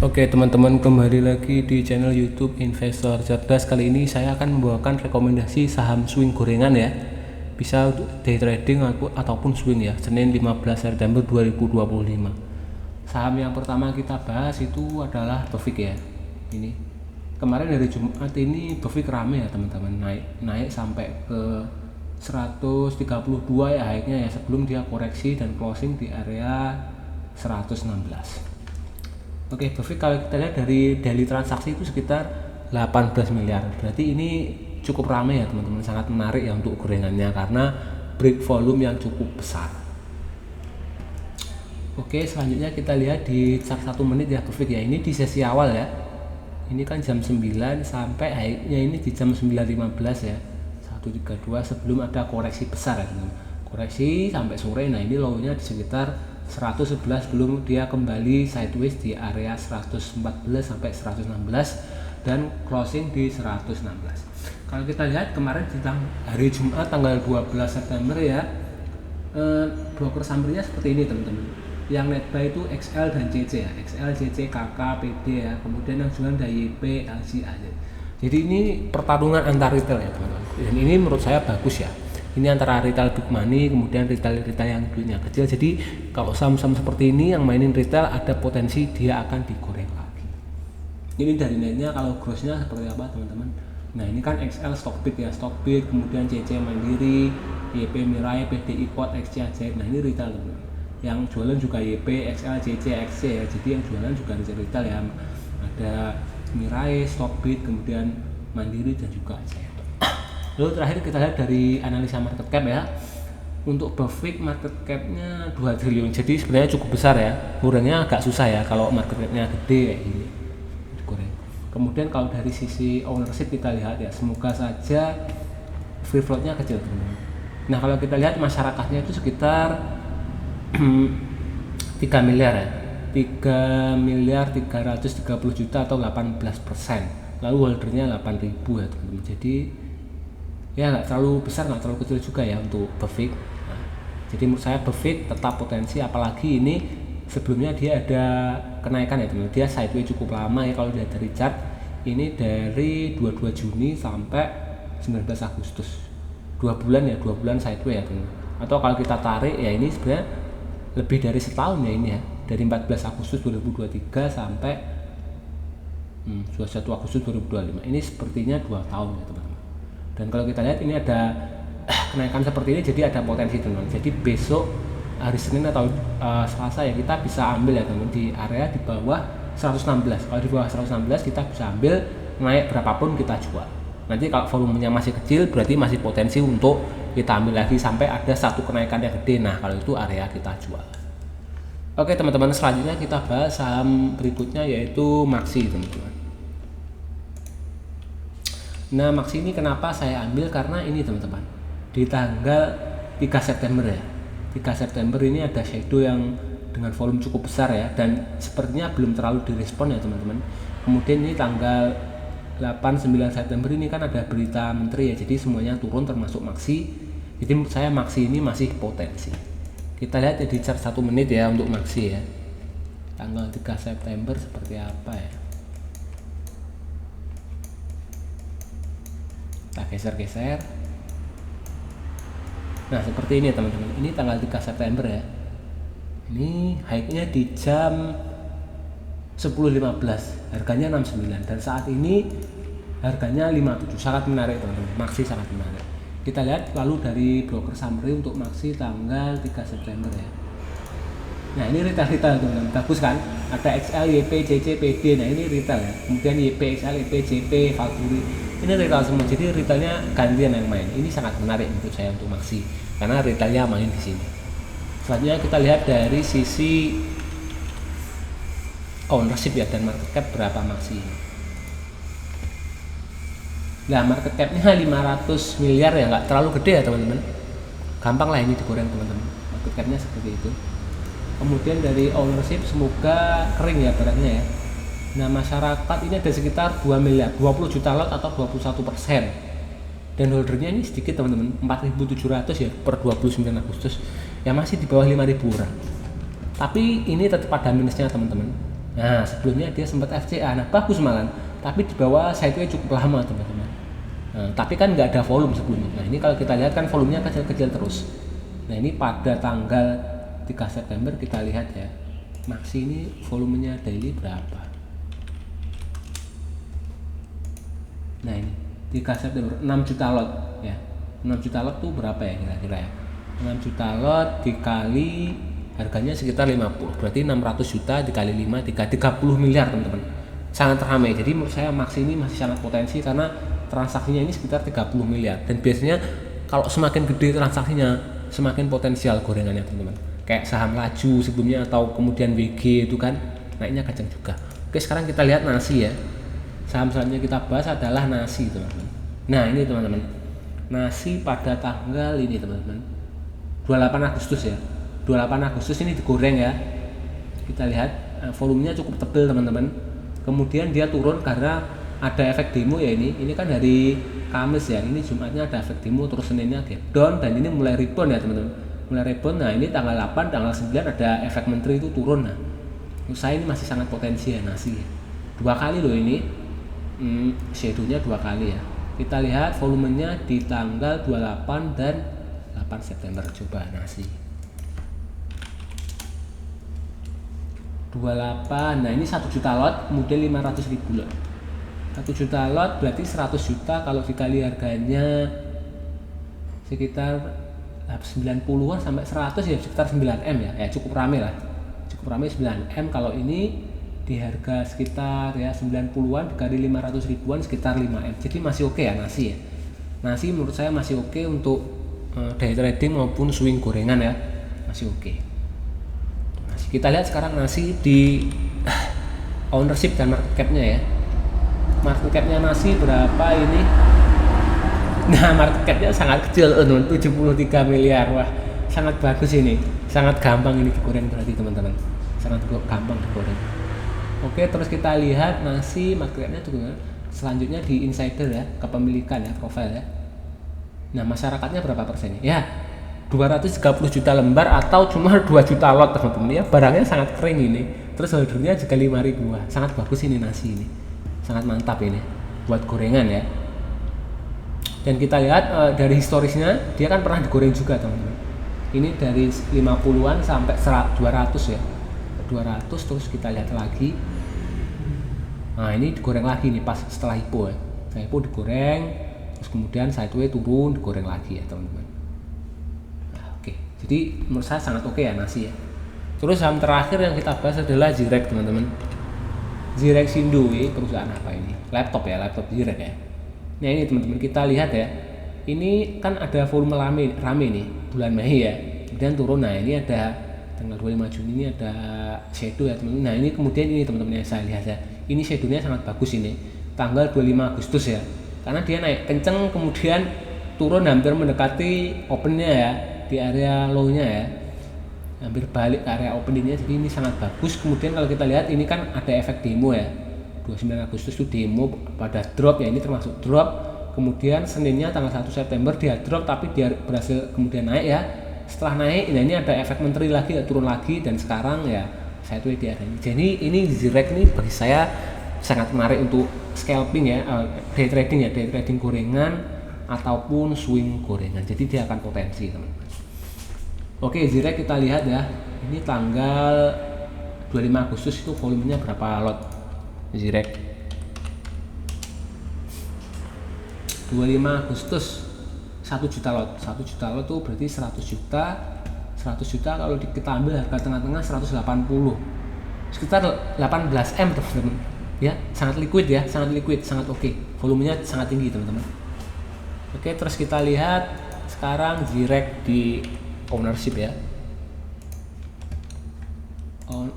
Oke teman-teman, kembali lagi di channel YouTube Investor Cerdas. Kali ini saya akan membawakan rekomendasi saham swing gorengan ya. Bisa day trading ataupun swing ya. Senin 15 September 2025. Saham yang pertama kita bahas itu adalah Befik ya. Ini kemarin dari Jumat ini Befik rame ya teman-teman, naik sampai ke 132 ya high-nya ya, sebelum dia koreksi dan closing di area 116. Oke, Befik kalau kita lihat dari daily transaksi itu sekitar 18 miliar. Berarti ini cukup ramai ya teman-teman, sangat menarik ya untuk gorengannya karena break volume yang cukup besar. Oke, selanjutnya kita lihat di chart 1 menit ya Befik ya. Ini di sesi awal ya. Ini kan jam 9 sampai high-nya ini di jam 9.15 ya. 132 sebelum ada koreksi besar ya teman-teman. Koreksi sampai sore. Nah, ini low-nya di sekitar 111 belum dia kembali sideways di area 114 sampai 116 dan closing di 116. Kalau kita lihat kemarin di hari Jumat tanggal 12 September ya, broker sumbernya seperti ini teman-teman. Yang net buy itu XL dan CC ya, XL, CC, KK, PD ya, kemudian yang jualan ada YP, LCA. Jadi ini pertarungan antar retail ya teman-teman. Dan ini menurut saya bagus ya. Ini antara retail big money, kemudian retail yang duitnya kecil. Jadi kalau saham-saham seperti ini yang mainin retail ada potensi dia akan digoreng lagi. Ini dari netnya, kalau grossnya seperti apa teman-teman. Nah ini kan XL Stockbit ya, Stockbit, kemudian CC Mandiri, YP Mirai, PDI Pot, XC Ajaib. Nah ini retail teman-teman. Yang jualan juga YP, XL, CC, XC ya. Jadi yang jualan juga retail ya. Ada Mirai, Stockbit, kemudian Mandiri dan juga Ajaib. Lalu terakhir kita lihat dari analisa market cap ya. Untuk Befik market capnya 2 triliun, jadi sebenarnya cukup besar ya. Gorengnya agak susah ya kalau market capnya gede kayak gini. Kemudian kalau dari sisi ownership kita lihat ya, semoga saja free floatnya kecil teman-teman. Nah kalau kita lihat masyarakatnya itu sekitar 3 miliar ya, 3 miliar 330 juta atau 18%. Lalu holdernya 8.000 ya teman-teman. Jadi ya nggak terlalu besar, nggak terlalu kecil juga ya untuk Befik. Nah, jadi menurut saya Befik tetap potensi, apalagi ini sebelumnya dia ada kenaikan ya teman-teman. Dia sideways cukup lama ya kalau dilihat dari chart. Ini dari 22 Juni sampai 19 Agustus. 2 bulan ya, 2 bulan sideways ya teman-teman. Atau kalau kita tarik ya ini sebenarnya lebih dari setahun ya ini ya. Dari 14 Agustus 2023 sampai 21 Agustus 2025. Ini sepertinya 2 tahun ya teman-teman. Dan kalau kita lihat ini ada kenaikan seperti ini, jadi ada potensi teman-teman. Jadi besok hari Senin atau Selasa ya kita bisa ambil ya teman-teman di area di bawah 116. Kalau di bawah 116 kita bisa ambil, naik berapapun kita jual. Nanti kalau volumenya masih kecil berarti masih potensi untuk kita ambil lagi sampai ada satu kenaikan yang gede. Nah kalau itu area kita jual. Oke teman-teman, selanjutnya kita bahas saham berikutnya yaitu Maksi teman-teman. Nah Maksi ini kenapa saya ambil, karena ini teman-teman di tanggal 3 September ya, 3 September ini ada shadow yang dengan volume cukup besar ya, dan sepertinya belum terlalu direspon ya teman-teman. Kemudian ini tanggal 8-9 September ini kan ada berita menteri ya, jadi semuanya turun termasuk Maksi. Jadi menurut saya Maksi ini masih potensi. Kita lihat ya di chart 1 menit ya untuk Maksi ya, tanggal 3 September seperti apa ya. Kita geser-geser. Nah seperti ini teman-teman, ini tanggal 3 September ya. Ini high-nya di jam 10.15, harganya 69 dan saat ini harganya 57. Sangat menarik teman-teman, Maksi sangat menarik. Kita lihat lalu dari broker summary untuk Maksi tanggal 3 September ya. Nah ini retail teman-teman, bagus kan, ada XL, YP, CC, PD. Nah ini retail ya, kemudian YP, XL, YP, JP, Valkyrie, ini retail semua. Jadi retailnya gantian yang main. Ini sangat menarik menurut saya untuk Maksi karena retailnya main di sini. Selanjutnya kita lihat dari sisi ownership ya dan market cap berapa Maksi ini. Nah market capnya 500 miliar ya, nggak terlalu gede ya teman-teman. Gampang lah ini digoreng teman-teman. Market capnya seperti itu. Kemudian dari ownership semoga kering ya barangnya ya. Nah masyarakat ini ada sekitar 2 miliar, 20 juta lot atau 21%. Dan holdernya ini sedikit teman-teman, 4.700 ya per 29 Agustus. Ya masih di bawah 5.000 orang. Tapi ini tetap ada minusnya teman-teman. Nah, sebelumnya dia sempat FCA, nah bagus malah, tapi di bawah sideways cukup lama teman-teman. Nah, tapi kan nggak ada volume sebelumnya. Nah ini kalau kita lihat kan volumenya kecil-kecil terus. Nah ini pada tanggal 3 September kita lihat ya, Maxi ini volumenya daily berapa. Nah ini 3 September 6 juta lot ya, 6 juta lot tuh berapa ya kira-kira ya, 6 juta lot dikali harganya sekitar 50, berarti 600 juta dikali 5 30 miliar teman-teman. Sangat ramai, jadi menurut saya Maxi ini masih sangat potensi karena transaksinya ini sekitar 30 miliar, dan biasanya kalau semakin gede transaksinya semakin potensial gorengannya teman-teman. Kayak saham Laju sebelumnya atau kemudian WG itu kan naiknya kencang juga. Oke, sekarang kita lihat nasi ya. Saham selanjutnya kita bahas adalah nasi teman-teman. Nah ini teman-teman, nasi pada tanggal ini teman-teman 28 Agustus ya, 28 Agustus ini digoreng ya. Kita lihat volumenya cukup tebal teman-teman. Kemudian dia turun karena ada efek demo ya, ini kan hari Kamis ya, ini Jumatnya ada efek demo, terus Seninnya gap down, dan ini mulai rebound ya teman-teman, mulai rebound. Nah ini tanggal 8, tanggal 9 ada efek menteri itu turun. Nah saya ini masih sangat potensi ya nasi, 2 kali loh ini, shadow-nya 2 kali ya. Kita lihat volumenya di tanggal 28 dan 8 September, coba nasi 28. Nah ini 1 juta lot, kemudian 500 ribu lot. 1 juta lot berarti 100 juta, kalau dikali harganya sekitar 90-an sampai 100 ya, sekitar 9M ya. Ya cukup rame lah, cukup rame 9M. Kalau ini di harga sekitar ya 90-an dikali 500 ribuan sekitar 5M, jadi masih oke ya nasi ya. Nasi menurut saya masih oke untuk day trading maupun swing gorengan ya, masih oke. Kita lihat sekarang nasi di ownership dan market cap-nya ya. Market cap-nya nasi berapa ini? Nah market cap-nya sangat kecil, 73 miliar. Wah sangat bagus ini, sangat gampang ini digoreng berarti teman-teman, sangat gampang digoreng. Oke, terus kita lihat nasi market cap-nya juga selanjutnya di insider ya, kepemilikan ya, profil ya. Nah masyarakatnya berapa persen ya? 230 juta lembar atau cuma 2 juta lot teman-teman ya, barangnya sangat kering ini. Terus holdernya juga 5.000, sangat bagus ini nasi ini, sangat mantap ini buat gorengan ya. Dan kita lihat dari historisnya dia kan pernah digoreng juga teman-teman. Ini dari 50-an sampai 200 ya, 200. Terus kita lihat lagi, nah ini digoreng lagi nih pas setelah IPO ya, setelah IPO digoreng, terus kemudian sideways turun, digoreng lagi ya teman-teman. Jadi menurut saya sangat oke ya nasi ya. Terus saham terakhir yang kita bahas adalah Zirek teman-teman. Zirek Sindo, perusahaan apa ini? Laptop ya, laptop Zirek ya. Nah ini teman-teman kita lihat ya. Ini kan ada volume rame nih bulan Mei ya. Kemudian turun. Nah ini ada tanggal 25 Juni ini ada shadow ya teman-teman. Nah ini kemudian ini teman-teman yang saya lihat ya. Ini shadow-nya sangat bagus ini. Tanggal 25 Agustus ya. Karena dia naik kenceng kemudian turun hampir mendekati opennya ya, di area low-nya ya, hampir balik ke area openingnya, jadi ini sangat bagus. Kemudian kalau kita lihat ini kan ada efek demo ya, 29 Agustus itu demo pada drop ya, ini termasuk drop. Kemudian Seninnya tanggal 1 September dia drop tapi dia berhasil kemudian naik ya. Setelah naik ini ada efek menteri lagi ya, turun lagi, dan sekarang ya saya tuh di area ini. Jadi ini Zirek ini bagi saya sangat menarik untuk scalping ya, day trading ya, day trading gorengan ataupun swing gorengan, jadi dia akan potensi teman-teman. Oke, Zirek kita lihat ya, ini tanggal 25 Agustus itu volumenya berapa lot Zirek? 25 Agustus 1 juta lot, 1 juta lot tuh berarti 100 juta. 100 juta kalau kita ambil harga tengah-tengah 180, sekitar 18M teman-teman ya, sangat liquid ya, sangat liquid, sangat oke. Volumenya sangat tinggi teman-teman. Oke, terus kita lihat sekarang Zirek di ownership ya.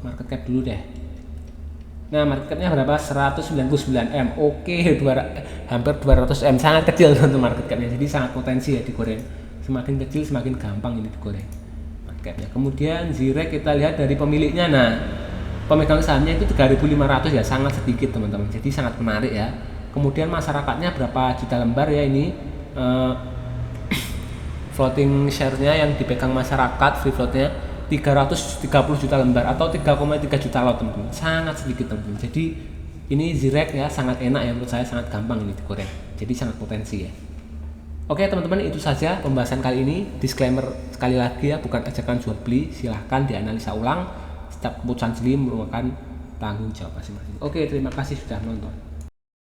Market cap dulu deh. Nah, market capnya berapa? 199M. Oke, hampir 200M. Sangat kecil untuk market capnya. Jadi sangat potensi ya digoreng. Semakin kecil semakin gampang ini digoreng market capnya. Kemudian Zirek kita lihat dari pemiliknya. Nah, pemegang sahamnya itu 3.500 ya, sangat sedikit teman-teman. Jadi sangat menarik ya. Kemudian masyarakatnya berapa juta lembar ya ini? Floating share-nya yang dipegang masyarakat, free float-nya 330 juta lembar atau 3,3 juta lot teman-teman, sangat sedikit teman-teman. Jadi ini Zirek ya, sangat enak ya menurut saya, sangat gampang ini digoreng, jadi sangat potensi ya. Oke teman-teman, itu saja pembahasan kali ini. Disclaimer sekali lagi ya, bukan ajakan jual beli, silahkan dianalisa ulang. Setiap keputusan sendiri merupakan tanggung jawab masing-masing. Oke, terima kasih sudah menonton.